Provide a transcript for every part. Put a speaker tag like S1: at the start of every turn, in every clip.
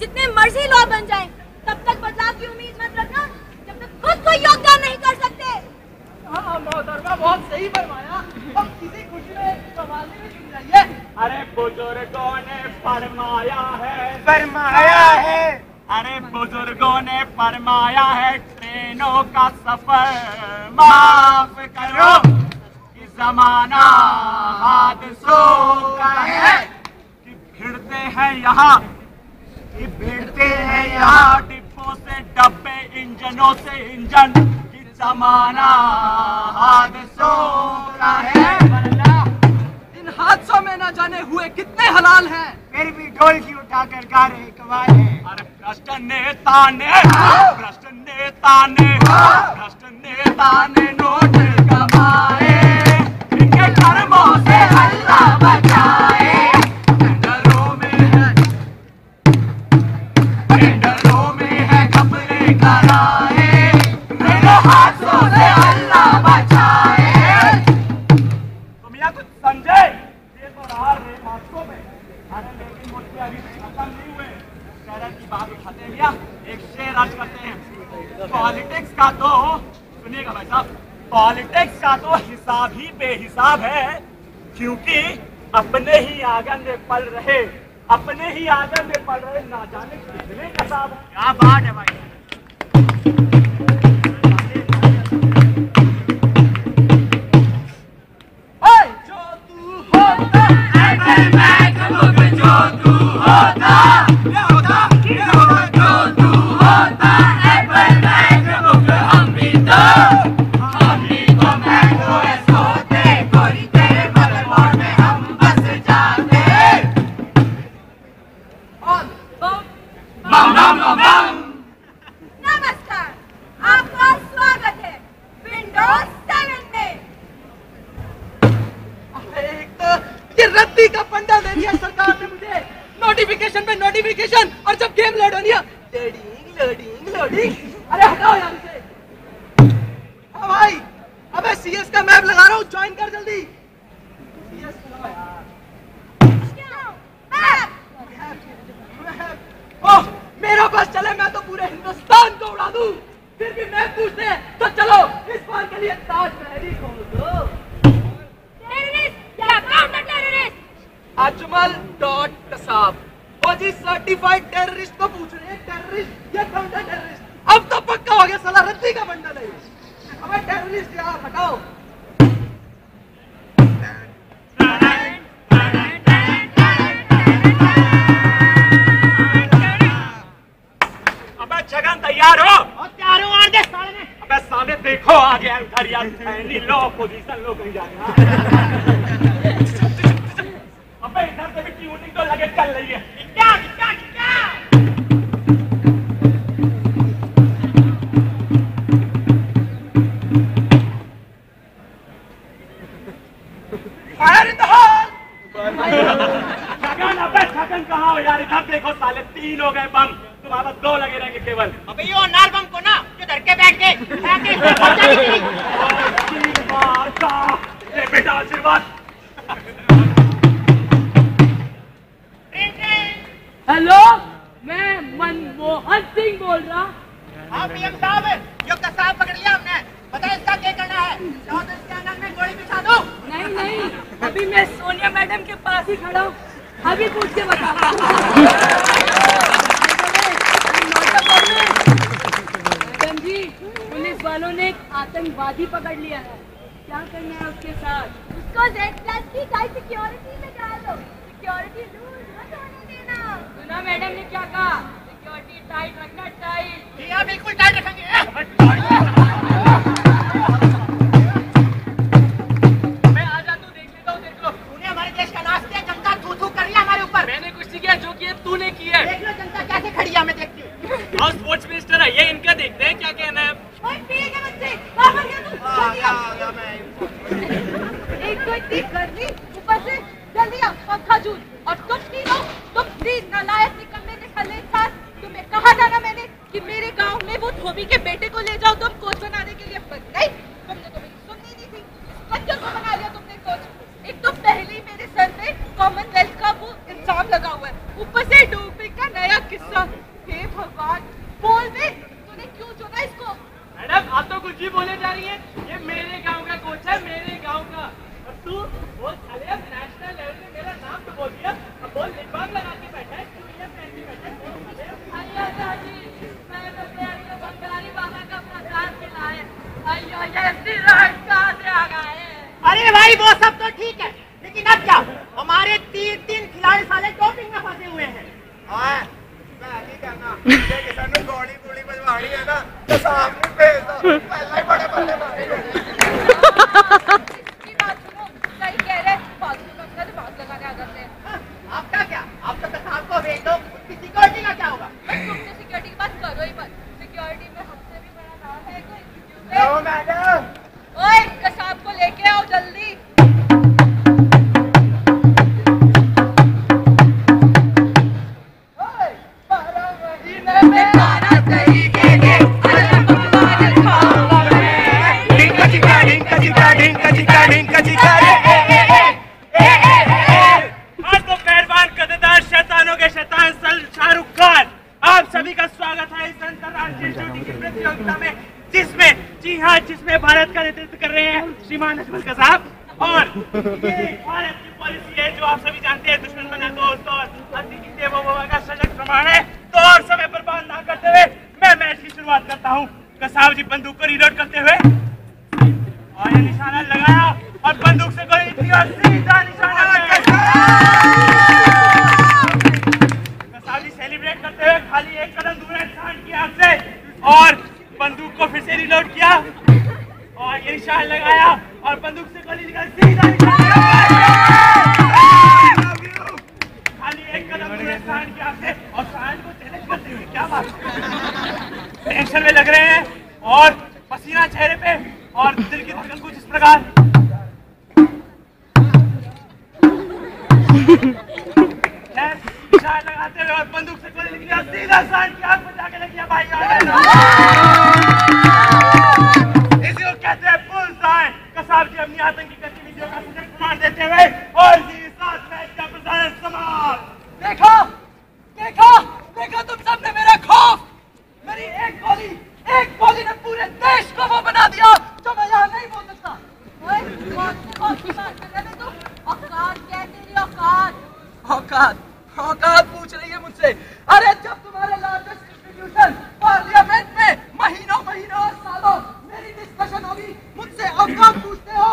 S1: जितने मर्जी लॉ बन जाएं, तब तक बदलाव की उम्मीद मत रखना जब तक खुद कोई योगदान नहीं कर सकते।
S2: हाँ मोहतरमा बहुत सही फरमाया। अब किसी खुशी में कवाली में सुन जाइए।
S3: अरे बुजुर्गों ने फरमाया
S4: है।
S3: अरे बुजुर्गों ने फरमाया है, ट्रेनों का सफर माफ करो, कि जमाना हादसों का है, कि भिड़ते हैं यहाँ डिब्बों से डब्बे, इंजनों से इंजन, कि जमाना हादसों का है।
S2: इन हादसों में न जाने हुए कितने हलाल हैं,
S4: फिर भी ढोलकी उठाकर गा रहे कमाल है।
S3: अरे भ्रष्ट नेता ने नोट कमाए, इनके कर्मों से अल्लाह बचाए। टेंडरों में है घपले कराए, मेरे हाथों से अल्लाह बचाए। तुम यहाँ कुछ समझे? ये तो रहा रेल हादसों में। अरे लेकिन मुझसे अभी खत्म नहीं हुए। शहर की बात उठाते हैं भैया, एक शेर अर्ज करते हैं। पॉलिटिक्स का तो सुनिएगा भाई साहब, पॉलिटिक्स का तो हिसाब ही बेहिसाब है, क्योंकि अपने ही आंगन में पल रहे ना जाने कितने कसाब।
S4: क्या बात है भाई।
S2: जो तू होता
S3: जो तू होता एप्पल मैकबुक, हम भी तो मैंगो सोते, गोरी तेरे मदरबोर्ड में हम बस जाते।
S1: नमस्कार, आपका स्वागत है विंडोज 7 में।
S2: एक तो ये रद्दी का फंडा दे दिया सरकार ने मुझे, नोटिफिकेशन पे नोटिफिकेशन, और जब गेम लोड होनी है लोडिंग। अरे हटाओ यार इसे। हाँ भाई, अबे सीएस का मैप लगा रहा हूँ, ज्वाइन कर जल्दी। सीएस ओह, मेरा बस चले मैं तो पूरे हिंदुस्तान को उड़ा दूं। फिर भी मैं पूछते हैं तो चलो इस बार के लिए ताजमहल ही खोल दो। अजमल.कसाब फौजी सर्टिफाइड टेररिस्ट को पूछ रहे हैं, टेररिस्ट या काउंटर टेररिस्ट। अब तो पक्का हो गया, साला रद्दी का बंडल है। अबे टेररिस्ट यार हटाओ।
S3: अबे छगन तैयार हो?
S4: तैयार हूँ, और दे साले ने।
S3: अबे सामने देखो, आ गया उधर यार, लो पोजीशन लो कहीं जाके। अबे इधर से भी ट्यूनिंग तो लगे चल रही है। क्या fire in the hole. Chhagan, अबे छगन कहाँ हो यार? इधर देखो साले, 3 हो गए बम, तुम्हारे 2 लगे रहेंगे केवल।
S4: अबे ये नाल बम को ना जो धर के बैठ गए
S3: बेटा आशीर्वाद।
S5: हेलो, मैं मनमोहन सिंह बोल रहा।
S4: हाँ पीएम साहब, यो कसाब पकड़ लिया हमने। बताओ इसका क्या करना है? इसके आंगन में गोली बिछा दो।
S5: नहीं, अभी मैं सोनिया मैडम के पास ही खड़ा हूँ, अभी पूछ के बता। मैडम जी, पुलिस वालों ने एक आतंकवादी पकड़ लिया है, क्या करना है उसके साथ?
S1: उसको Z+ की टाइट सिक्योरिटी में डाल दो। सिक्योरिटी लूज मत होने देना।
S5: सुना मैडम ने क्या कहा? सिक्योरिटी टाइट रखना, टाइट।
S4: जी हाँ, बिल्कुल टाइट रखेंगे।
S5: मैं आ जाता हूँ, देख लेता हूँ, देख लो।
S4: तूने हमारे देश का नाश किया, जनता थू कर लिया हमारे ऊपर।
S5: मैंने कुछ नहीं किया, जो किया तूने किया।
S4: देख लो जनता कैसे खड़ी है, मैं देखती हूँ।
S5: और स्पोर्ट्स मिनिस्टर है ये, इनका देखते हैं क्या कहना है।
S1: ओए ठीक है बच्चे, बाहर गया तू। एक तो इतनी गर्मी, ऊपर से जल्दी आ, पंखा झूल। और तुम तीनों, तुम प्लीज नालायक निकम्मे निकले इंसान, तुम्हें कहा था ना मैंने कि मेरे गांव में वो धोबी के बेटे को ले जाओ तुम कोच बनाने के लिए। नहीं, तुमने तो मेरी सुननी नहीं थी। इस बच्चे को बना लिया तुमने कोच। एक तो पहले ही मेरे सर पे कॉमनवेल्थ का वो इल्जाम लगा हुआ है, ऊपर से डोपिंग का नया किस्सा।
S3: भी बोले जा रही है ये मेरे गांव का कोच है, मेरे गांव का। और तू बोल साले अब नेशनल लेवल पे मेरा नाम तो बोल दिया, अब बोल लिबान लगा के बैठा है, तू ये पहन के बैठा है।
S5: अय्या दादी, मैं तो प्यारी को बंगाली बाबा का प्रसाद खिलाए। अय्या ये सिराज कहाँ से आ गए?
S4: अरे भाई वो सब तो ठीक है, लेकिन अब क्या? हमारे तीन खिलाड़ी साले डोपिंग में फंसे हुए हैं।
S3: गोली बजवानी है ना तो सामने भेज दो, पहले ही बड़े बड़े मारेंगे।
S1: इसकी बात सुनो, सही कह रहे, फालतू का अपना दिमाग लगाने आ जाते हैं।
S4: आपका क्या? आप तो कसाब को भेज दो, उसकी सिक्योरिटी का क्या होगा?
S1: बस तुम तो सिक्योरिटी की बात करो ही मत। सिक्योरिटी में हमसे भी बड़ा नाम है कोई।
S3: मैडम
S1: ओए कसाब को लेके आओ जल्दी।
S3: शाहरुख खान, आप सभी का स्वागत है इस अंतर्राष्ट्रीय शूटिंग की प्रतियोगिता में, जिसमें भारत का नेतृत्व कर रहे हैं श्रीमान अजमल कसाब। और ये भारत की पॉलिसी है जो आप सभी जानते हैं, दुश्मन बना दोस्त और अतिथि देवो भव का सजग प्रमाण है। तो और समय बर्बाद ना करते हुए मैं मैच की शुरुआत करता हूँ। कसाब जी बंदूक को रीलोड करते हुए और ये निशाना लगाया और बंदूक से गोली थी और सीधा निशाना कसाब जी सेलिब्रेट करते हुए खाली एक कदम दूर है सांड की आंख से और बंदूक को फिर से रीलोड किया और ये निशान लगाया और बंदूक से गोली निकाल सीधा खाली एक कदम दूर है सांड की आंख से और सांड को चैलेंज करते हुए। क्या बात है, टेंशन में लग रहे हैं और पसीना चेहरे पे और दिल की धड़कन कुछ इस प्रकार। निशान लगाते हुए और बंदूक से गोली निकली और सीधा सांड की आंख में जाके लग गया भाई। इसी को कहते हैं बुल्सआई। कसाब जी अपनी आतंकी गतिविधियों का सजग प्रमाण देते हुए और जी साथ मैच का प्रसारण समाप्त।
S2: देखा तुम सबने मेरा खौफ। मेरी एक गोली ने पूरे देश को वो बना दिया जो मैं यहाँ नहीं बोल सकता।
S1: ओए कौन सी बात कर रहे हो तुम? औकात क्या है तेरी औकात?
S2: औकात पूछ रही है मुझसे। अरे जब तुम्हारे लार्जेस्ट इंस्टीट्यूशन पार्लियामेंट में महीनों और सालों मेरी डिस्कशन होगी, मुझसे औकात पूछते हो।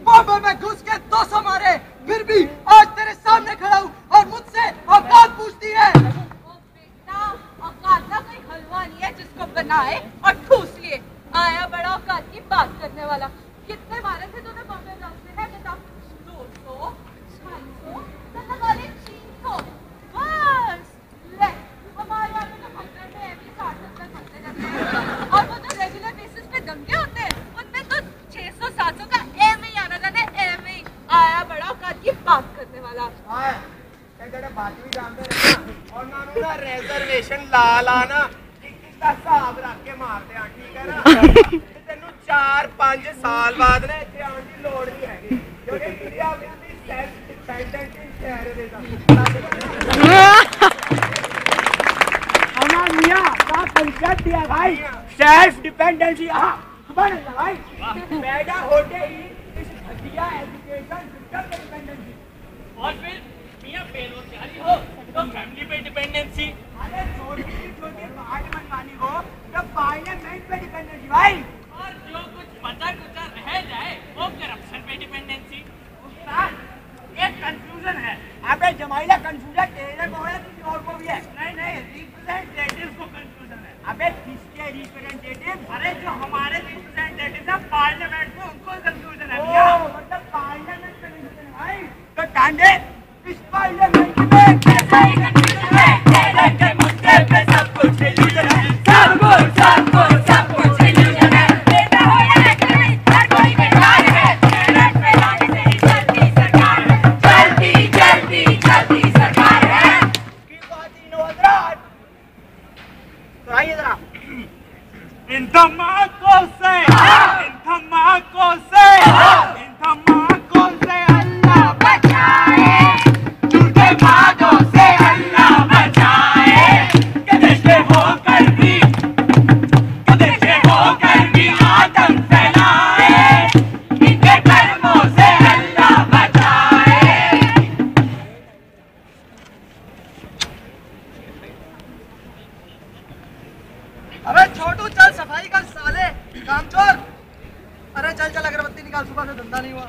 S2: बॉम्बे में घुस के 200 मारे, फिर भी आज तेरे सामने खड़ा हूँ और मुझसे औकात पूछती है।
S1: ओ बेटा, औकात ना कोई हलवा नहीं है जिसको बनाए और ठूस लिए। आया बड़ा औकात की बात करने वाला। कितने मारे थे तूने बॉम्बे ब्लॉक में? है बता। 200, 500, वाले 300। बस ले, हमारे यहाँ पे तो खतरे में ऐसे 60-70 खतरे रहते हैं और वो तो रेगुलर बेसिस पे दंगे होते हैं, उनमें तो 600-700 का एम ही आना जाने। एम ही आया बड़ा औकात की बात करने वाला।
S3: बात भी जानते रहना और नानू ना रिजर्वेशन ला ना इसका हिसाब रख के मारते हैं, ठीक है ना? तेनू 4-5 साल बाद ना इतने आने की लोड़ नहीं है क्योंकि इंडिया में सेल्फ डिपेंडेंट शहर हमारा मियाँ का कंसेप्ट दिया भाई, सेल्फ डिपेंडेंसी। बन भाई पैदा होते ही इस घटिया एजुकेशन सिस्टम पे डिपेंडेंसी और फिर बेरोजगारी हो तो फैमिली पे डिपेंडेंसी। अरे छोटी बात मनमानी हो तो पार्लियामेंट पे डिपेंडेंसी भाई। और जो कुछ बचा कुचा रह जाए वो करप्शन पे डिपेंडेंसी। एक कंफ्यूजन है। अबे जमाइला कंफ्यूजन तेरे को है किसी और को भी है? नहीं रिप्रेजेंटेटिव को कंफ्यूजन है। अबे किसके रिप्रेजेंटेटिव? अरे जो हमारे रिप्रेजेंटेटिव है पार्लियामेंट में उनको कंफ्यूजन है। मतलब पार्लियामेंट में कंफ्यूजन है भाई। तो कांडे इस पार्लियामेंट में कैसा ही कंफ्यूजन है? तेरे के मुद्दे पे सब कुछ इल्यूजन है, सब कुछ इल्यूजन है। बेटा हो या एक्टिविस्ट हर कोई बेकार है, मेरे पे लाने से ही चलती सरकार है, चलती सरकार है। की बात ही नवरात तो आइए जरा इन धमाकों से अल्लाह बचाए, झूठे वादों से अल्लाह बचाए।
S2: कामचोर, अरे चल चल अगरबत्ती निकाल, सुबह से धंधा नहीं हुआ।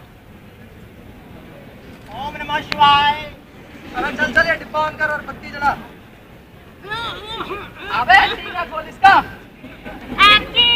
S4: ओम नमः शिवाय।
S2: अरे चल चल ये डिब्बा ऑन कर और बत्ती जला।
S1: अबे ठीक है, खोल इसका।
S5: एक्टिंग